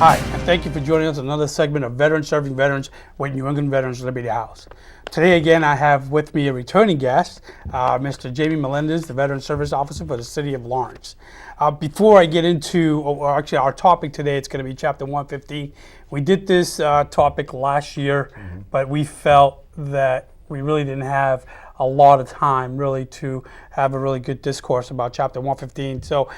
Hi, and thank you for joining us on another segment of Veterans Serving Veterans with New England Veterans Liberty House. Today again, I have with me a returning guest, Mr. Jamie Melendez, the Veteran Service Officer for the City of Lawrence. Before I get into, or actually our topic today, it's going to be Chapter 115. We did this topic last year, but we felt that we really didn't have a lot of time really to have a really good discourse about Chapter 115. So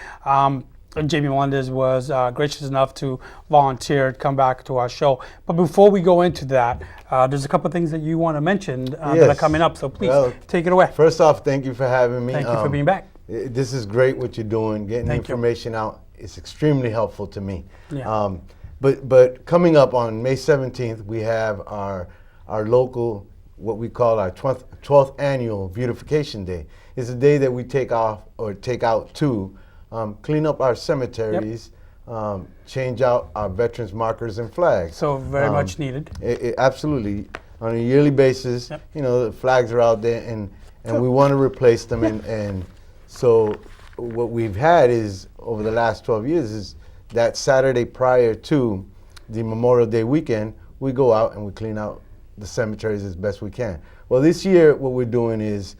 Jamie Melendez was gracious enough to volunteer to come back to our show. But before we go into that, there's a couple of things that you want to mention that are coming up. So please take it away. First off, thank you for having me. Thank you for being back. This is great what you're doing, getting information out. It's extremely helpful to me. Yeah. But coming up on May 17th, we have our local, what we call our 12th annual Beautification Day. It's a day that we take out to clean up our cemeteries, change out our veterans markers and flags. So very much needed. Absolutely. On a yearly basis, you know, the flags are out there and we want to replace them. And so what we've had is, over the last 12 years, is that Saturday prior to the Memorial Day weekend, we go out and we clean out the cemeteries as best we can. Well, this year what we're doing is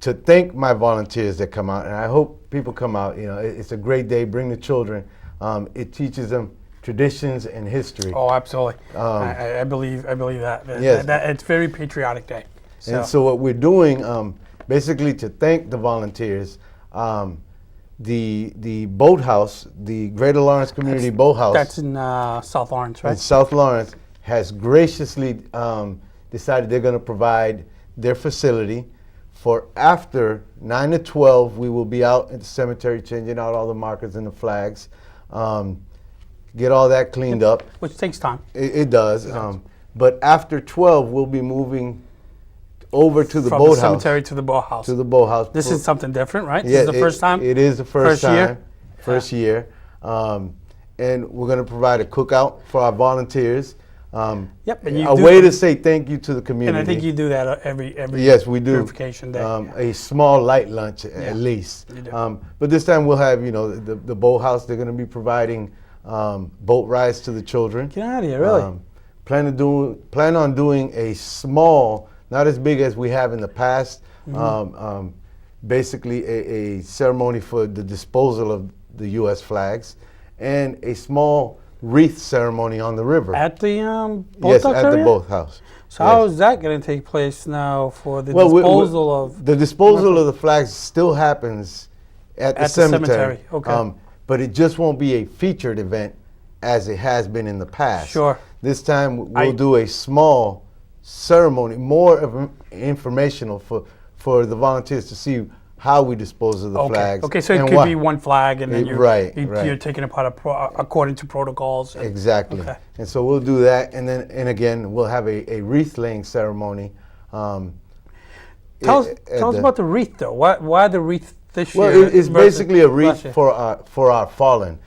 to thank my volunteers that come out, and I hope people come out. You know, it's a great day. Bring the children. It teaches them traditions and history. Oh, absolutely. I believe that. Yes. It's a very patriotic day. So. And so what we're doing, basically to thank the volunteers, the boathouse, the Greater Lawrence Community Boathouse. That's in South Lawrence, right? In South Lawrence, has graciously decided they're going to provide their facility for after 9 to 12. We will be out at the cemetery changing out all the markers and the flags, get all that cleaned up. Which takes time. It does. But after 12, we'll be moving over to the From boathouse. From the cemetery to the boathouse. To the boathouse. This is something different, right? Yeah, This is the first time? It is the first time. Year? First year. And we're going to provide a cookout for our volunteers. Yep, and a way to say thank you to the community. And I think you do that every yes, we do. Beautification Day. A small light lunch at least. You do. But this time we'll have, you know, the boathouse. They're going to be providing boat rides to the children. Get out of here, really? Plan on doing a small, not as big as we have in the past. Basically a ceremony for the disposal of the U.S. flags, and a small wreath ceremony on the river. At the yes, boathouse at area? the boathouse. So how is that going to take place now for the disposal of? The disposal of the flags still happens at the cemetery. Okay. But it just won't be a featured event as it has been in the past. Sure. This time we'll do a small ceremony, more of informational for the volunteers to see how we dispose of the flags. Okay, so it could be one flag, and then you're taking it apart according to protocols. Exactly. Okay. And so we'll do that, and again we'll have a wreath laying ceremony. Tell us about the wreath, though. Why the wreath this year? Well, it's basically a wreath for our fallen.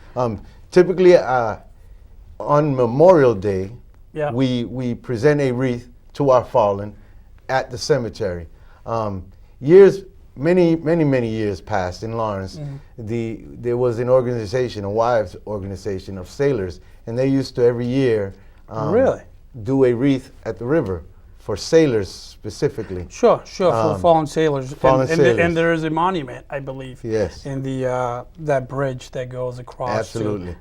Typically, on Memorial Day, we present a wreath to our fallen at the cemetery. Many years past in Lawrence, there was an organization, a wives organization of sailors, and they used to every year do a wreath at the river for sailors specifically. Sure, for fallen sailors. Sailors. And there is a monument, I believe. Yes. In the that bridge that goes across. Absolutely.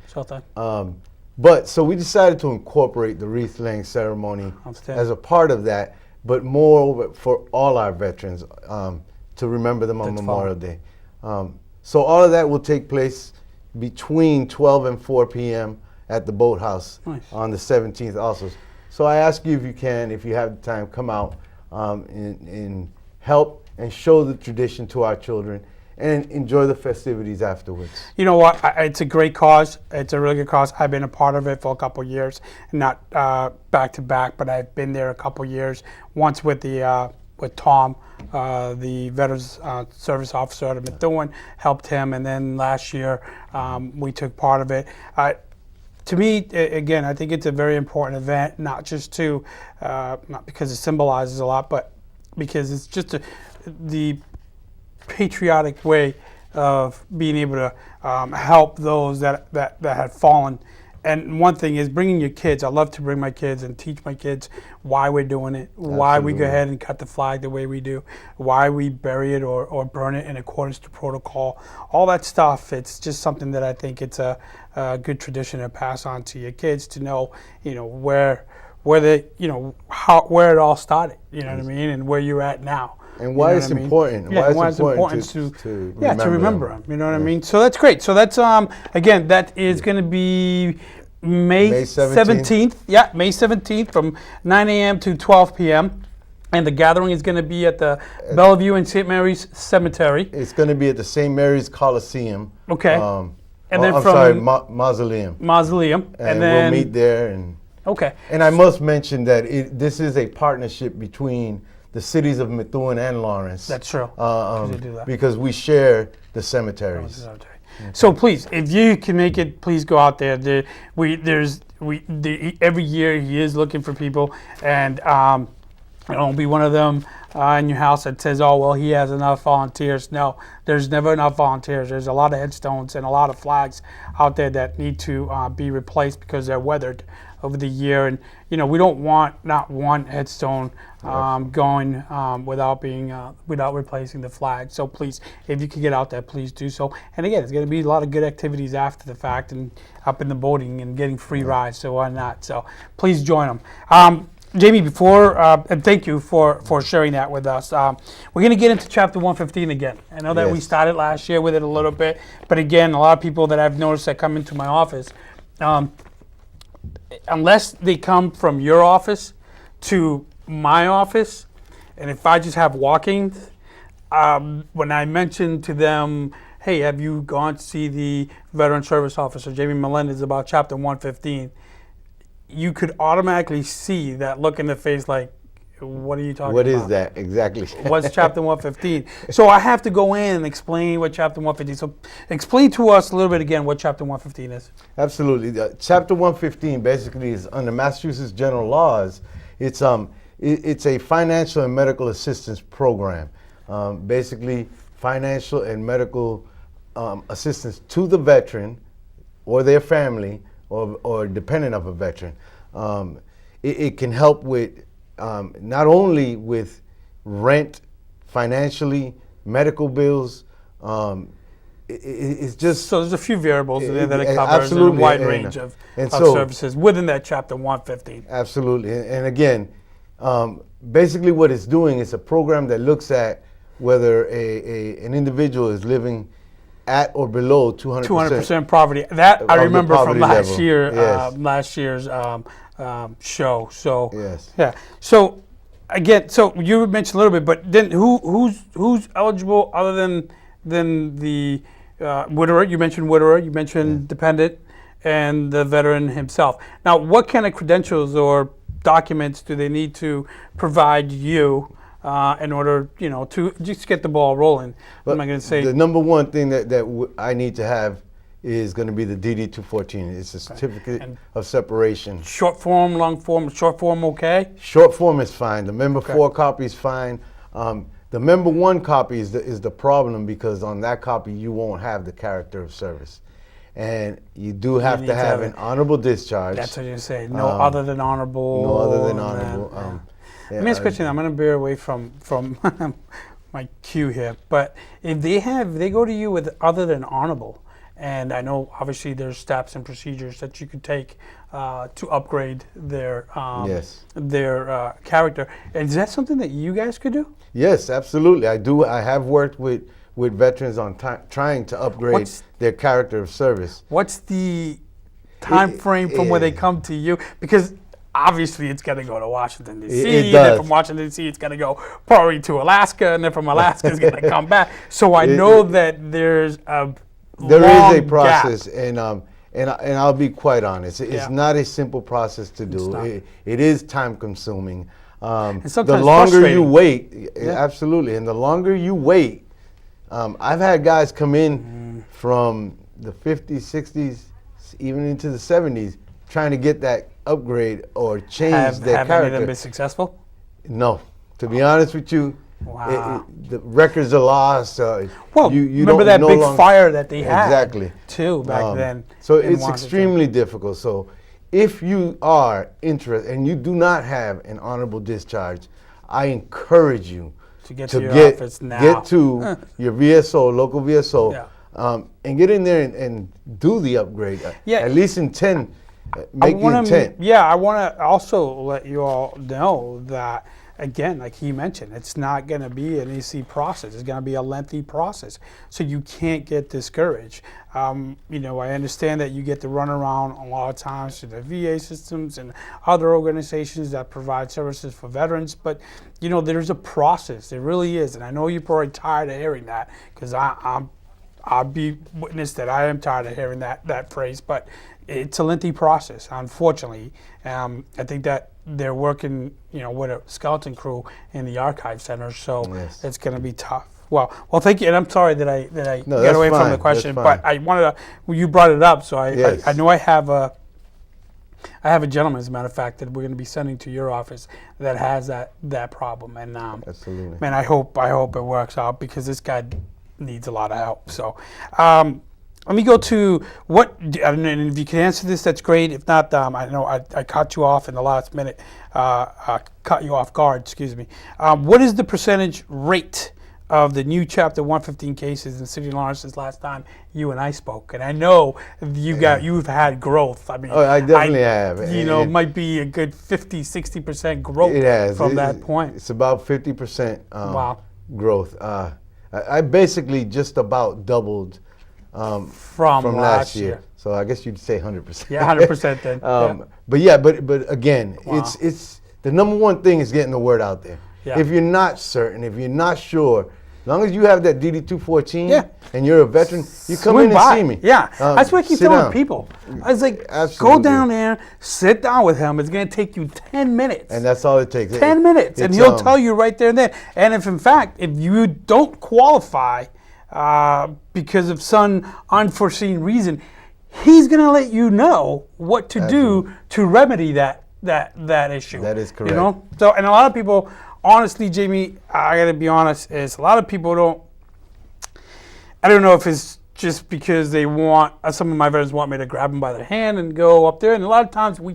But so we decided to incorporate the wreath laying ceremony as a part of that, but moreover for all our veterans, to remember them on Memorial Day. So all of that will take place between 12 and 4 p.m. at the boathouse on the 17th also. So I ask you, if you have the time, come out and help and show the tradition to our children and enjoy the festivities afterwards. You know what? It's a great cause. It's a really good cause. I've been a part of it for a couple of years, not back to back, but I've been there a couple of years. Once with Tom, the Veterans Service Officer out of Methuen, helped him, and then last year we took part of it. To me, again, I think it's a very important event, not just not because it symbolizes a lot, but because it's just the patriotic way of being able to help those that had fallen. And one thing is bringing your kids. I love to bring my kids and teach my kids why we're doing it, why we go Absolutely. ahead and cut the flag the way we do, why we bury it or burn it in accordance to protocol. All that stuff, it's just something that I think it's a good tradition to pass on to your kids to know, where they, where it all started, you know what I mean, and where you're at now. And why You know it's what I mean? important. Yeah, Why it's important to remember them. You know what I mean? So that's great. So that's again, that is going to be May May 17th. 17th. Yeah, May 17th from 9 a.m. to 12 p.m. And the gathering is going to be at the Bellevue and St. Mary's Cemetery. It's going to be at the St. Mary's Coliseum. Okay. And then I'm from- sorry, Mausoleum. Mausoleum. And then we'll meet there. Okay. And I must mention that this is a partnership between the cities of Methuen and Lawrence. That's true. Um, They do that. because we share the cemeteries. So please, if you can make it, please go out there. Every year he is looking for people, and don't be one of them in your house that says, "Oh well, he has enough volunteers." No, there's never enough volunteers. There's a lot of headstones and a lot of flags out there that need to be replaced because they're weathered over the year, and we don't want not one headstone going without replacing the flag. So please, if you can get out there, please do so. And again, there's going to be a lot of good activities after the fact and up in the boating and getting free rides. So why not? So please join them. Jamie, before and thank you for sharing that with us. We're going to get into Chapter 115 again. I know that we Yes. started last year with it a little bit, but again, a lot of people that I've noticed that come into my office, unless they come from your office to my office, and if I just have walk-ins, when I mention to them, hey, have you gone to see the Veteran Service Officer, Jamie Melendez, about Chapter 115, you could automatically see that look in the face like, what are you talking What about? is that exactly? What's Chapter 115? So I have to go in and explain what Chapter 115 is. So explain to us a little bit again what Chapter 115 is. Absolutely. Chapter 115 basically is under Massachusetts general laws. It's a financial and medical assistance program. Basically, financial and medical assistance to the veteran or their family or dependent of a veteran. It can help with not only with rent, financially, medical bills. It's just So there's a few variables in there that it covers absolutely, and a wide and- range of so- services within that Chapter 115. Absolutely. And again, basically what it's doing is a program that looks at whether an individual is living at or below 200%. 200% poverty. That I Of the remember from poverty last level. year, Yes. last year's show. So Yes. yeah. So again, so you mentioned a little bit, but then who's eligible other than the widower? You mentioned widower. You mentioned dependent, and the veteran himself. Now, what kind of credentials or documents do they need to provide you in order, to just get the ball rolling? I'm not going to say The number one thing that I need to have is going to be the DD-214. It's a certificate And- of separation. short form, long form. Short form, okay. Short form is fine. The member 4 copy is fine. The member 1 copy is the problem because on that copy you won't have the character of service. And you do have need to to have have an honorable discharge. That's what you say. No other than honorable. No other than and honorable. then- Let me ask you a question. I'm going to bear away from my cue here, but if they go to you with other than honorable, and I know obviously there's steps and procedures that you could take to upgrade their Yes. their character. Is that something that you guys could do? Yes, absolutely. I do. I have worked with veterans on trying to upgrade What's- their character of service. What's the time frame from where they come to you? Because obviously it's got to go to Washington D.C. It and then does. from Washington D.C. it's got to go probably to Alaska, and then from Alaska it's going to come back. So I It- know that there's a There long is a gap. process, and I'll be quite honest. It's Yeah. not a simple process to do. not. It is time consuming. The sometimes longer you frustrating. wait, absolutely, and the longer you wait, I've had guys come in from the 50s, 60s, even into the 70s, trying to get that upgrade or change their Have any of them character. been successful? No, to be honest with you, Wow. The records are lost. Well, you remember don't that no big longer- fire that they had Exactly. too back then. So in it's Washington. extremely difficult. So if you are interested and you do not have an honorable discharge, I encourage you To get to your office now. Get to your VSO, local VSO, Yeah. and get in there and do the upgrade. Yeah. At least intent. I Make the wanna- intent. Yeah, I want to also let you all know that, again, like he mentioned, it's not going to be an easy process. It's going to be a lengthy process. So you can't get discouraged. I understand that you get to run around a lot of times to the VA systems and other organizations that provide services for veterans, but there's a process. There really is, and I know you're probably tired of hearing that because I'll be witness that I am tired of hearing that phrase, but it's a lengthy process, unfortunately. I think that they're working, with a skeleton crew in the archive center, so Yes. it's going to be tough. Well, thank you, and I'm sorry that I No, got that's away from fine, the question, that's but fine. I wanted to. Well, you brought it up, so Yes. I know I have a gentleman, as a matter of fact, that we're going to be sending to your office that has that problem, and Absolutely. man, I hope it works out because this guy needs a lot of help. So, let me go to what, and if you can answer this, that's great. If not, I know I cut you off in the last minute, cut you off guard, excuse me. What is the percentage rate of the new Chapter 115 cases in the city of Lawrence since last time you and I spoke? And I know you've had growth. I mean, Oh, I definitely have. It might be a good 50-60% growth It has. from that point. It's about 50% Wow. growth. I basically just about doubled From last year. So I guess you'd say 100%. Yeah, 100% then. Yeah. But again, Wow. it's the number one thing is getting the word out there. Yeah. If you're not certain, if you're not sure, as long as you have that DD 214 Yeah. and you're a veteran, you come Swing in by. and see me. Yeah, that's what I keep sit telling down. people. I was like, go Absolutely. down there, sit down with him. It's going to take you 10 minutes. And that's all it takes. 10 minutes. And It's, he'll tell you right there and then. And if, in fact, if you don't qualify because of some unforeseen reason, he's going to let you know what to do to remedy that issue. That is correct. So, and a lot of people, honestly, Jamie, I got to be honest, is a lot of people I don't know if it's just because they want, some of my veterans want me to grab them by the hand and go up there, and a lot of times we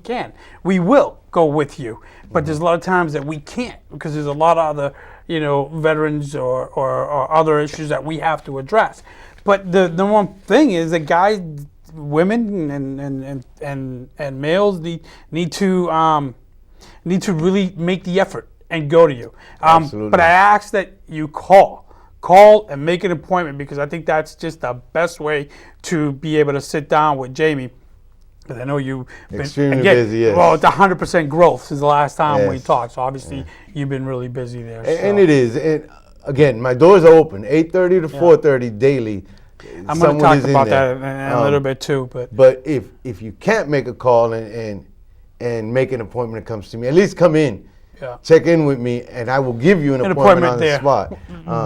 will go with you, but there's a lot of times that we can't because there's a lot of other, veterans or other issues that we have to address. But the one thing is that guys, women and males need to really make the effort and go to you. Absolutely. But I ask that you call and make an appointment because I think that's just the best way to be able to sit down with Jamie. Because I know you've been Extremely busy, yes. Well, it's 100% growth since the last time we Yes. talked. So obviously you've been really busy there. And it is. And again, my doors are open 8:30 to 4:30 daily. I'm going to Someone talk is in about there. that in a little bit too. But if you can't make a call and make an appointment, it comes to me. At least come in, check in with me, and I will give you an appointment on the there. spot.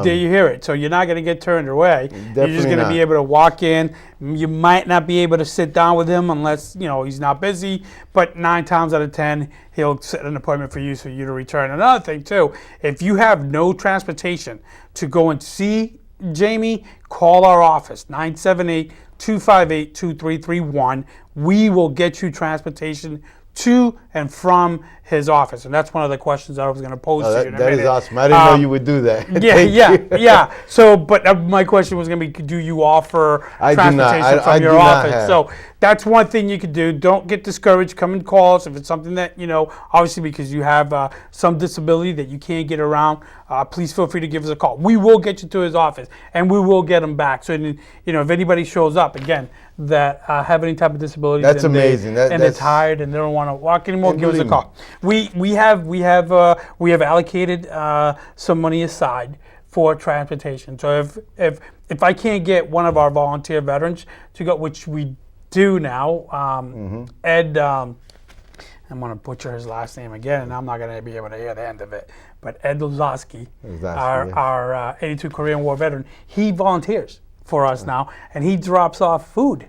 There you hear it. So you're not going to get turned away. You're just Definitely going to not. be able to walk in. You might not be able to sit down with him unless he's not busy. But 9 times out of 10, he'll set an appointment for you to return. Another thing too, if you have no transportation to go and see Jamie, call our office 978-258-2331. We will get you transportation to and from his office, and that's one of the questions I was going to pose to you in a That minute. is awesome. I didn't know you would do that. Thank you. Yeah. So, but my question was going to be, do you offer I do not. transportation from I your do not office? have. So that's one thing you could do. Don't get discouraged. Come and call us if it's something that obviously because you have some disability that you can't get around. Please feel free to give us a call. We will get you to his office, and we will get him back. So, if anybody shows up again that have any type of disability, That's and amazing. they're tired and they don't want to walk anymore, And give us a believe call. We have allocated some money aside for transportation. So if I can't get one of our volunteer veterans to go, which we do now, Ed, I'm going to butcher his last name again, and I'm not going to be able to hear the end of it. But Ed Lozowski, our 82 Korean War veteran, he volunteers for us now, and he drops off food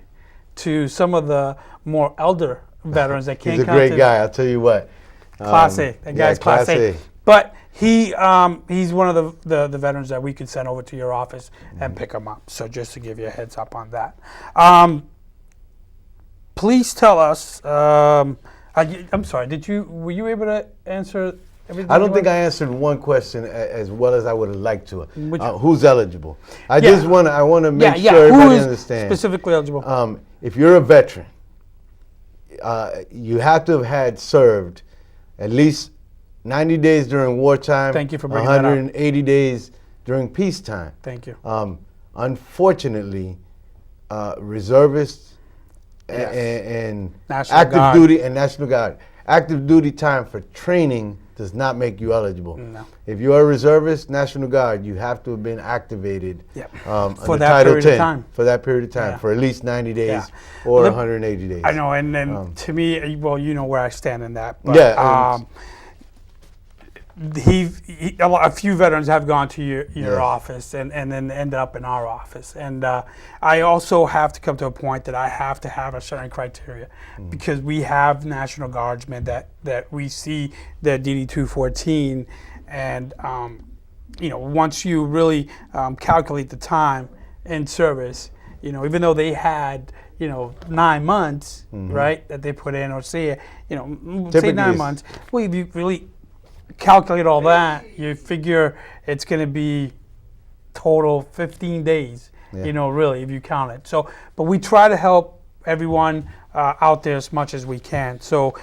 to some of the more elder veterans that can't He's a come great to guy. I'll tell you what. Class A. That guy's Class A. A. But He's one of the veterans that we could send over to your office and pick him up. So just to give you a heads up on that. Please tell us. I'm sorry. Were you able to answer everything? I don't think I answered one question as well as I would have liked to. Which- Who's eligible? I Yeah. want to make Yeah. sure Who everybody is understands. specifically eligible? If you're a veteran, you have to have had served at least 90 days during wartime. Thank you for bringing that up. 180 days during peacetime. Thank you. Unfortunately, reservists Yes. and National active Guard. duty and National Guard. Active duty time for training does not make you eligible. No. If you are a reservist, National Guard, you have to have been activated Yep. for For that Title period of 10 time. for that period of time, Yeah. for at least 90 days Yeah. or The- 180 days. I know, and then to me, well, you know where I stand in that. But, Yeah, a few veterans have gone to your Yes. office and then ended up in our office. And I also have to come to a point that I have to have a certain criteria because we have National Guardsmen that we see their DD 214, and once you really calculate the time in service, even though they had 9 months, right, that they put in, or say say Typically 9 it's- months. Well, if you really calculate all that, you figure it's going to be total 15 days, Yeah. really, if you count it. So, but we try to help everyone out there as much as we can. So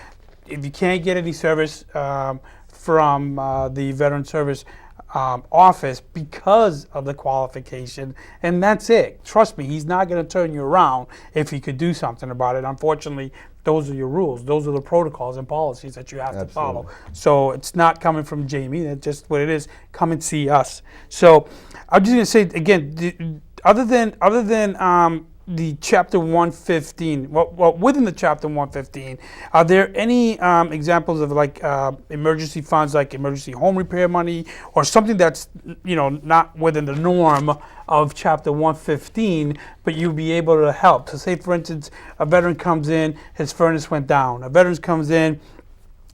if you can't get any service from the Veteran Service office because of the qualification, and that's it. Trust me, he's not going to turn you around if he could do something about it. Unfortunately, those are your rules. Those are the protocols and policies that you have to follow. So it's not coming from Jamie. That's just what it is. Come and see us. So I'm just going to say again, other than the Chapter 115, well, within the Chapter 115, are there any examples of like emergency funds, like emergency home repair money, or something that's not within the norm of Chapter 115, but you'll be able to help? So say, for instance, a veteran comes in, his furnace went down. A veteran comes in,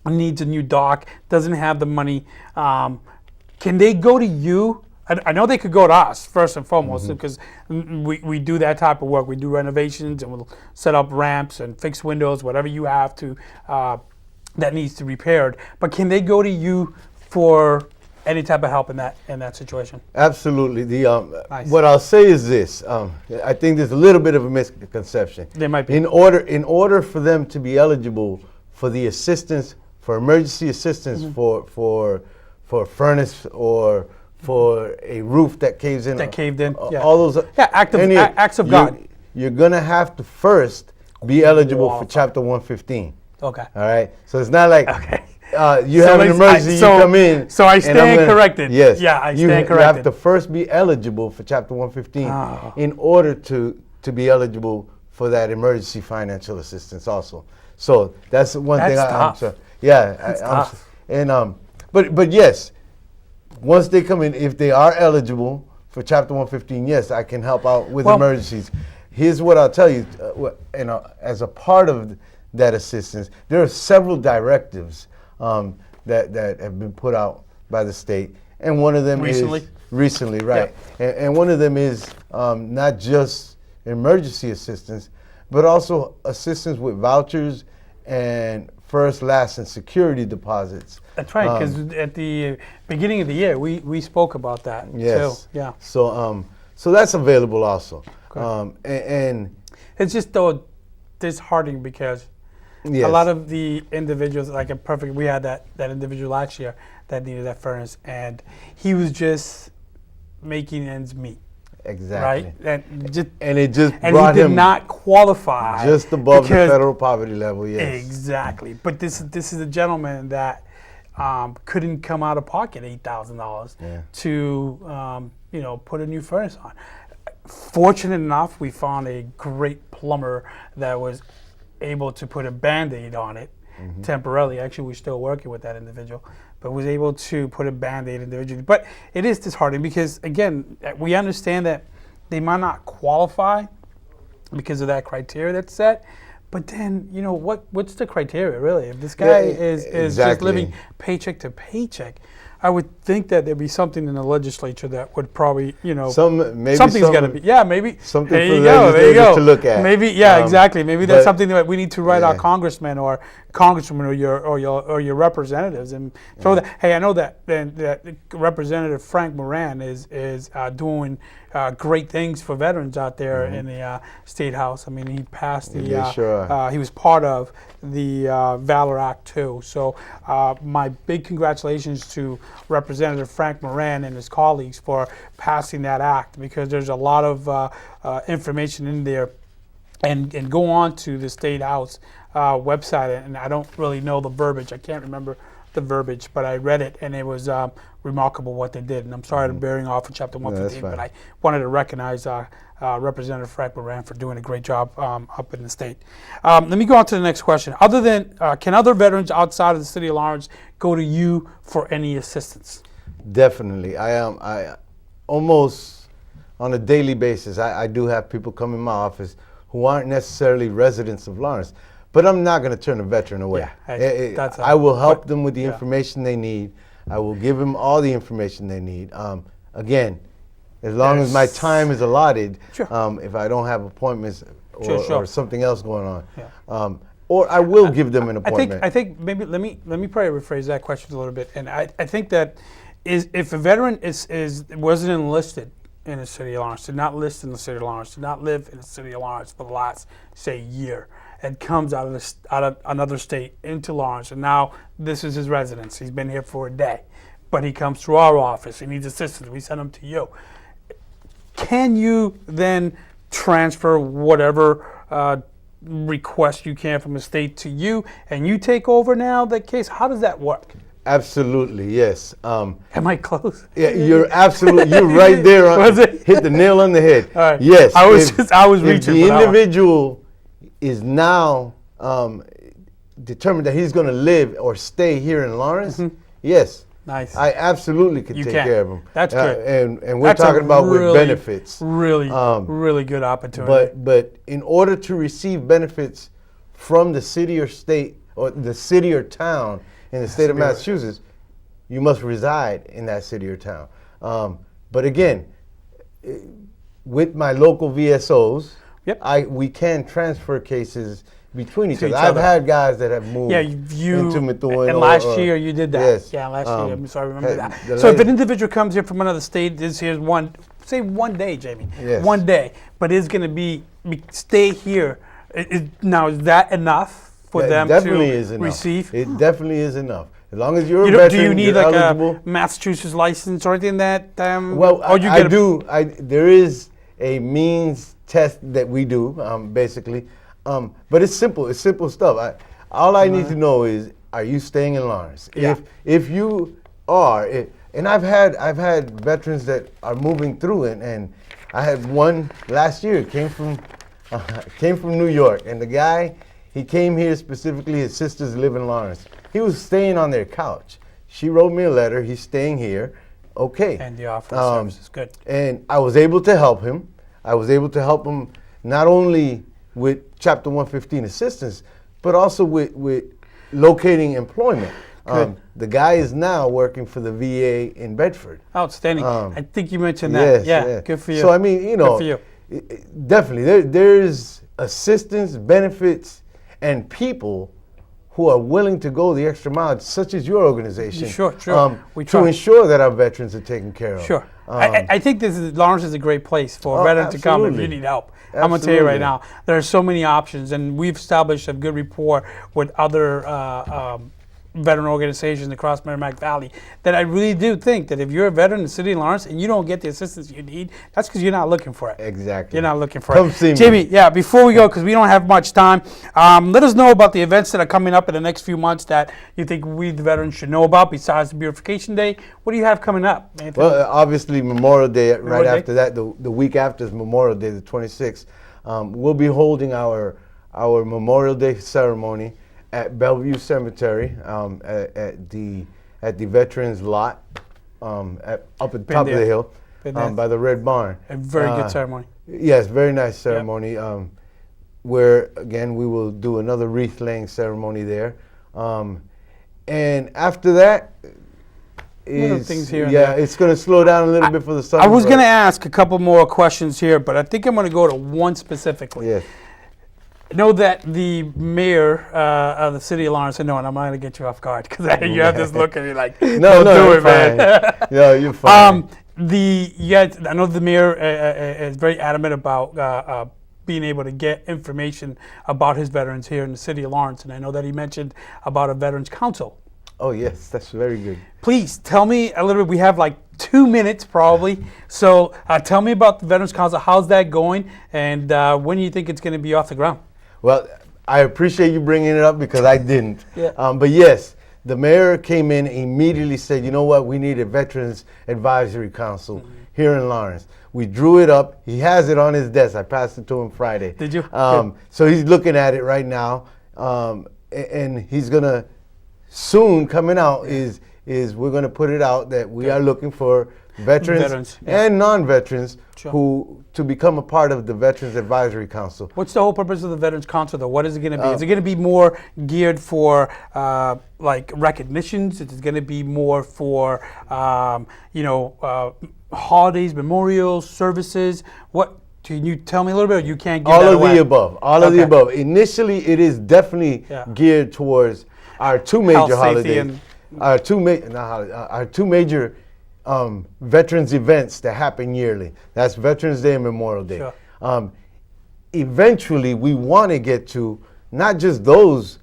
needs a new dock, doesn't have the money. Can they go to you? I know they could go to us first and foremost because we do that type of work. We do renovations and we'll set up ramps and fix windows, whatever you have to that needs to be repaired. But can they go to you for any type of help in that situation? Absolutely. Nice. What I'll say is this: I think there's a little bit of a misconception. There might be. In order for them to be eligible for the assistance, for emergency assistance, for a furnace or for a roof that caves in. That caved in, yeah. All those. Acts of God. You're gonna have to first be eligible for Wow. Chapter 115. Okay. All right. So it's not like Okay. you So have an it's- emergency, so- you come in. so I and stand I'm corrected. Yes. Yeah, I you, stand You corrected. have to first be eligible for Chapter 115 Oh. in order to be eligible for that emergency financial assistance also. So that's one thing. That's tough. I'm yeah. That's I'm tough. And but yes, once they come in, if they are eligible for Chapter 115, yes, I can help out with Well- emergencies. Here's what I'll tell you. As a part of that assistance, there are several directives that have been put out by the state, and one of them Recently? is recently, right? And one of them is not just emergency assistance, but also assistance with vouchers and first, last, and security deposits. That's right, because at the beginning of the year, we spoke about that Yes. too. Yeah. So that's available also. Okay. And It's just though disheartening because yes. a lot of the individuals, we had that individual last year that needed that furnace, and he was just making ends meet, exactly. right? And it just And brought he did him not qualify just above the because- federal poverty level. Yes. Exactly. But this is a gentleman that couldn't come out of pocket $8,000 Yeah. to put a new furnace on. Fortunate enough, we found a great plumber that was able to put a Band-Aid on it temporarily. Actually, we're still working with that individual, but was able to put a Band-Aid individually. But it is disheartening because, again, we understand that they might not qualify because of that criteria that's set. But then, what's the criteria really? If this guy Yeah, is just exactly. living paycheck to paycheck, I would think that there'd be something in the legislature that would probably, Maybe something's got to be. Yeah, maybe. something There for you the go. There you legislators go. to look at. Maybe. Yeah, exactly. Maybe that's but- something that we need to write our Yeah. congressmen or congresswomen or your representatives and throw that. Hey, I know that Representative Frank Moran is doing great things for veterans out there in the state house. I mean, he passed the. They sure are. He was part of the Valor Act too. So my big congratulations to Representative Frank Moran and his colleagues for passing that act, because there's a lot of information in there. And go on to the State House website, and I don't really know the verbiage. I can't remember the verbiage, but I read it, and it was remarkable what they did. And I'm sorry to bearing off of Chapter 115, but I wanted to recognize Representative Frank Moran for doing a great job up in the state. Let me go on to the next question. Other than, can other veterans outside of the city of Lawrence go to you for any assistance? Definitely. I almost on a daily basis, I do have people come in my office who aren't necessarily residents of Lawrence, but I'm not going to turn a veteran away. Yeah, I will help them with the information they need. I will give them all the information they need. Again, as long as my time is allotted, Sure. if I don't have appointments Sure. or something else going on, Yeah. or I will give them an appointment. I think maybe let me probably rephrase that question a little bit. And I think that if a veteran wasn't enlisted in the city of Lawrence, did not list in the city of Lawrence, did not live in the city of Lawrence for the last, say, year, and comes out of another state into Lawrence, and now this is his residence. He's been here for a day, but he comes through our office. He needs assistance. We send him to you. Can you then transfer whatever request you can from the state to you, and you take over now the case? How does that work? Absolutely, yes. Am I close? Yeah, you're right there. Was it? Hit the nail on the head. All right. Yes. I was if reaching the for that one. individual is now determined that he's going to live or stay here in Lawrence, yes, Nice. I absolutely could You take can. care of him. That's good. And we're That's a talking about with really, benefits. Really, really good opportunity. But in order to receive benefits from the city or state or the city or town in the state of Massachusetts, you must reside in that city or town. But again, with my local VSOs, Yep. we can transfer cases between each To other. each I've other. had guys that have moved yeah, you into Methuen. and or- last or- year you did that. Yes. Yeah, last year. I'm sorry, I remember had that. the So if lady- an individual comes here from another state, is here one day, Jamie, Yes. 1 day, but is going to be stay here. Now is that enough for That them definitely to is enough. receive? It definitely is enough. As long as you're a Do veteran, you need you're like eligible. a Massachusetts license or anything that? Well, or you I get a- do. There is a means test that we do, basically, but it's simple. It's simple stuff. All I need to know is, are you staying in Lawrence? Yeah. If you are, and I've had veterans that are moving through, and I had one last year came from New York, and the guy, he came here specifically. His sisters live in Lawrence. He was staying on their couch. She wrote me a letter. He's staying here. Okay. And the offer of service is good. And I was able to help him. I was able to help him not only with Chapter 115 assistance, but also with locating employment. The guy is now working for the VA in Bedford. Outstanding. I think you mentioned that. Yes, Yeah, good for you. So I mean, Good for you. definitely there's assistance, benefits, and people who are willing to go the extra mile, such as your organization. Sure. We to try. ensure that our veterans are taken care of. Sure. I think Lawrence is a great place for a veteran to come if you absolutely. need help. I'm going to tell you right Absolutely. now, there are so many options, and we've established a good rapport with other veteran organizations across Merrimack Valley that I really do think that if you're a veteran in the city of Lawrence and you don't get the assistance you need, that's because you're not looking for it. Exactly. You're not looking for Come it. see me. Jamie, yeah, before we go, because we don't have much time, let us know about the events that are coming up in the next few months that you think we, the veterans, should know about besides the Beautification Day. What do you have coming up, Anthony? Well, obviously Memorial Day. Right Day. after that, the week after is Memorial Day, the 26th. We'll be holding our Memorial Day ceremony at Bellevue Cemetery at the Veterans Lot up at the top of there. the hill Been there. by the Red Barn. A very good ceremony. Yes, very nice ceremony. Where again we will do another wreath laying ceremony there, and after that, Little is things here and yeah, there. it's going to slow down a little bit for the summer. I was but- going to ask a couple more questions here, but I think I'm going to go to one specifically. Yes. I know that the mayor of the city of Lawrence, I know, and I'm not going to get you off guard because you have this look at me like, No, don't no, do you're it, man. fine. Yeah, you're fine. I know the mayor is very adamant about being able to get information about his veterans here in the city of Lawrence, and I know that he mentioned about a veterans council. Oh yes, that's very good. Please tell me a little bit. We have like 2 minutes probably, so tell me about the veterans council. How's that going, and when do you think it's going to be off the ground? Well, I appreciate you bringing it up because I didn't. Yeah. But yes, the mayor came in and immediately said, you know what, we need a Veterans Advisory Council here in Lawrence. We drew it up. He has it on his desk. I passed it to him Friday. Did you? So he's looking at it right now. And he's going to, soon coming out is we're going to put it out that we are looking for veterans and non-veterans who to become a part of the Veterans Advisory Council. What's the whole purpose of the Veterans Council, though? What is it going to be? Is it going to be more geared for like recognitions? Is it going to be more for holidays, memorials, services? What can you tell me a little bit? Or you can't give All that of away? the above. All of the above. Initially, it is definitely geared towards our two major Health, safety, holidays, our two major veterans events that happen yearly. That's Veterans Day and Memorial Day. Sure. Eventually, we want to get to not just those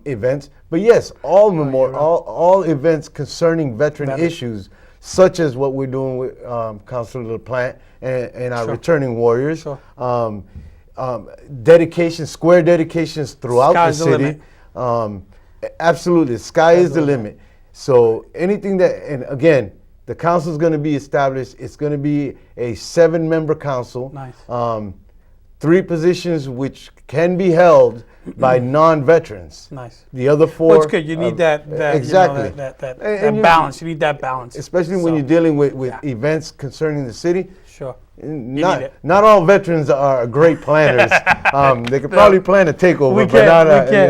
events, but yes, all events concerning veteran issues, such as what we're doing with Councilor LaPlante and our returning warriors. Sure. Dedications, square dedications throughout Sky's the the city. Absolutely, sky is the limit. So anything that, and again, the council is going to be established. It's going to be a 7-member council. Nice. 3 positions which can be held by non-veterans. Nice. The other 4. Well, it's good. You need that exactly. You know, that And balance. You need that balance. Especially when you're dealing with events concerning the city. Sure. Not all veterans are great planners. They could probably plan a takeover, but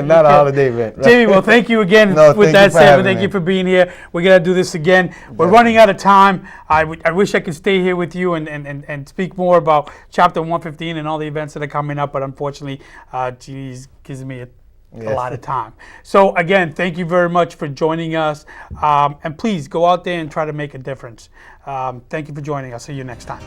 not a holiday event. Right? Jamie, well, thank you again. With that said, thank you for being here. We're gonna do this again. We're running out of time. I wish I could stay here with you and speak more about Chapter 115 and all the events that are coming up, but unfortunately, Jeannie's gives me a lot of time. So again, thank you very much for joining us, and please go out there and try to make a difference. Thank you for joining us. See you next time.